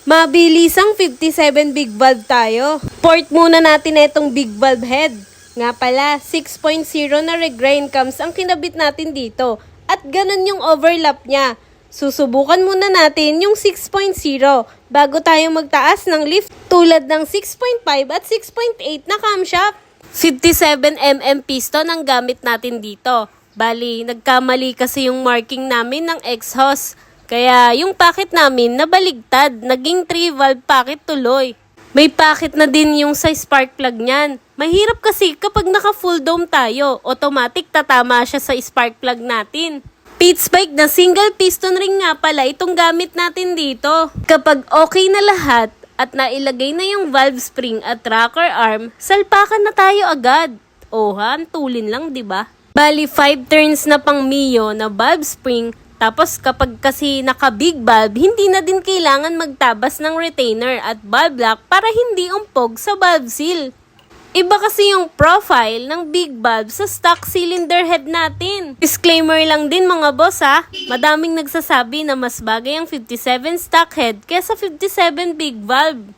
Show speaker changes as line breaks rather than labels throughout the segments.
Mabilisang 57 big valve tayo. Port muna natin itong big valve head. Nga pala, 6.0 na regrind cams ang kinabit natin dito. At ganun yung overlap niya. Susubukan muna natin yung 6.0 bago tayo magtaas ng lift tulad ng 6.5 at 6.8 na camshaft. 57mm piston ang gamit natin dito. Bali, nagkamali kasi yung marking namin ng exhaust. Kaya yung packet namin nabaligtad, naging 3 valve packet tuloy. May packet na din yung sa spark plug niyan. Mahirap kasi kapag naka full dome tayo, automatic tatama siya sa spark plug natin. Pitts bike na single piston ring nga pala itong gamit natin dito. Kapag okay na lahat at nailagay na yung valve spring at rocker arm, salpakan na tayo agad. Ohan, tulin lang 'di ba? Bali 5 turns na pang Mio na valve spring. Tapos kapag kasi naka-big valve, hindi na din kailangan magtabas ng retainer at valve lock para hindi umpog sa valve seal. Iba kasi yung profile ng big valve sa stock cylinder head natin. Disclaimer lang din mga boss ha, madaming nagsasabi na mas bagay ang 57 stock head kaysa 57 big valve.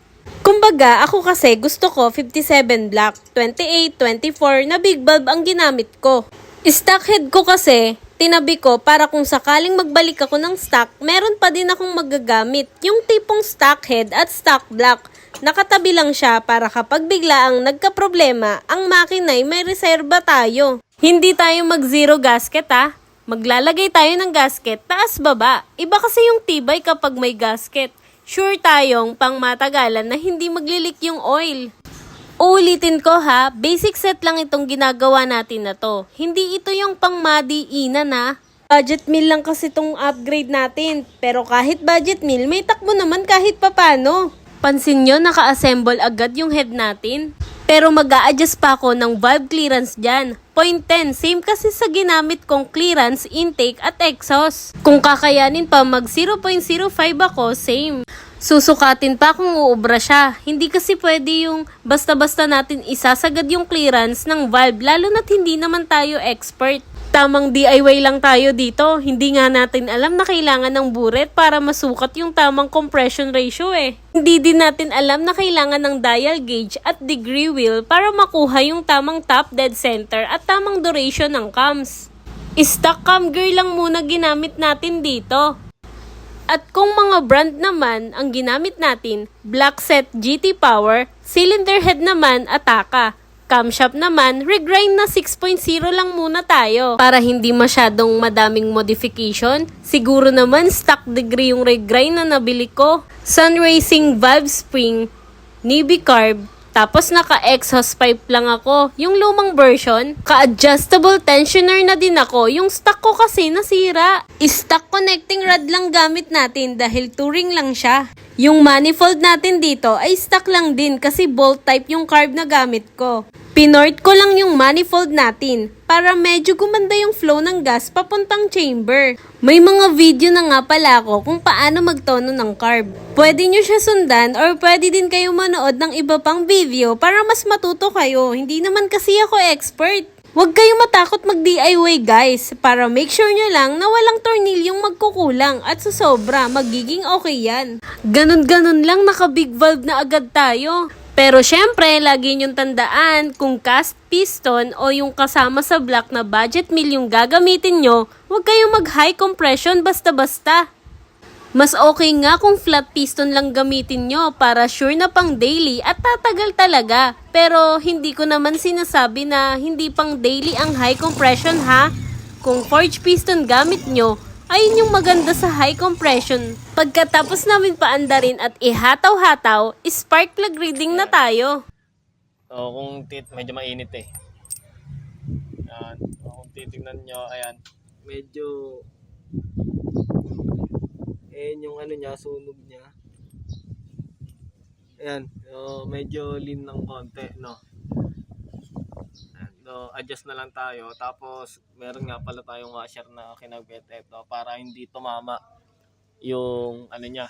Kumbaga, ako kasi gusto ko 57 black, 28, 24 na big valve ang ginamit ko. Stock head ko kasi, tinabi ko para kung sakaling magbalik ako ng stock, meron pa din akong magagamit. Yung tipong stock head at stock block. Nakatabi lang siya para kapag biglaang nagka-problema, ang makina ay may reserba tayo. Hindi tayo mag-zero gasket ha. Maglalagay tayo ng gasket taas baba. Iba kasi yung tibay kapag may gasket. Sure tayong pang matagalan na hindi maglilik yung oil. Uulitin ko ha, basic set lang itong ginagawa natin na to. Hindi ito yung pang madiinan na. Budget meal lang kasi itong upgrade natin. Pero kahit budget meal, may takbo naman kahit papano. Pansin nyo, naka-assemble agad yung head natin. Pero mag-a-adjust pa ako ng valve clearance dyan. 0.10, same kasi sa ginamit kong clearance, intake at exhaust. Kung kakayanin pa mag 0.05 ako, same. Susukatin pa kung uubra siya. Hindi kasi pwede yung basta-basta natin isasagad yung clearance ng valve, lalo na't hindi naman tayo expert. Tamang DIY lang tayo dito. Hindi nga natin alam na kailangan ng buret para masukat yung tamang compression ratio eh. Hindi din natin alam na kailangan ng dial gauge at degree wheel para makuha yung tamang top dead center at tamang duration ng cams. Stock cam gear lang muna ginamit natin dito. At kung mga brand naman ang ginamit natin, Blackset GT Power, cylinder head naman Ataka. Camshaft naman, regrind na 6.0 lang muna tayo. Para hindi masyadong madaming modification, siguro naman stock degree yung regrind na nabili ko. Sun Racing valve spring, Navy carb, tapos naka-exhaust pipe lang ako. Yung lumang version, ka-adjustable tensioner na din ako. Yung stock ko kasi nasira. Stock connecting rod lang gamit natin dahil touring lang siya. Yung manifold natin dito ay stock lang din kasi bolt type yung carb na gamit ko. Pinort ko lang yung manifold natin para medyo gumanda yung flow ng gas papuntang chamber. May mga video na nga pala ako kung paano magtono ng carb. Pwede nyo siya sundan or pwede din kayo manood ng iba pang video para mas matuto kayo. Hindi naman kasi ako expert. Huwag kayong matakot mag-DIY guys para make sure nyo lang na walang tornilyong magkukulang at sa sobra magiging okay yan. Ganun-ganun lang naka-big valve na agad tayo. Pero syempre, lagi nyong tandaan, kung cast piston o yung kasama sa block na budget meal yung gagamitin nyo, huwag kayong mag-high compression basta-basta. Mas okay nga kung flat piston lang gamitin nyo para sure na pang daily at tatagal talaga. Pero hindi ko naman sinasabi na hindi pang daily ang high compression ha. Kung forged piston gamit nyo, ayun yung maganda sa high compression. Pagkatapos namin paandarin at ihataw-hataw, spark plug reading na tayo.
Kung medyo mainit eh. Yan. Kung titingnan nyo, ayan. Medyo yung ano niya, sunog niya. Ayan. Medyo lean ng konti, no? Adjust na lang tayo. Tapos, meron nga pala tayong washer na kinabit ito para hindi tumama yung ano niya,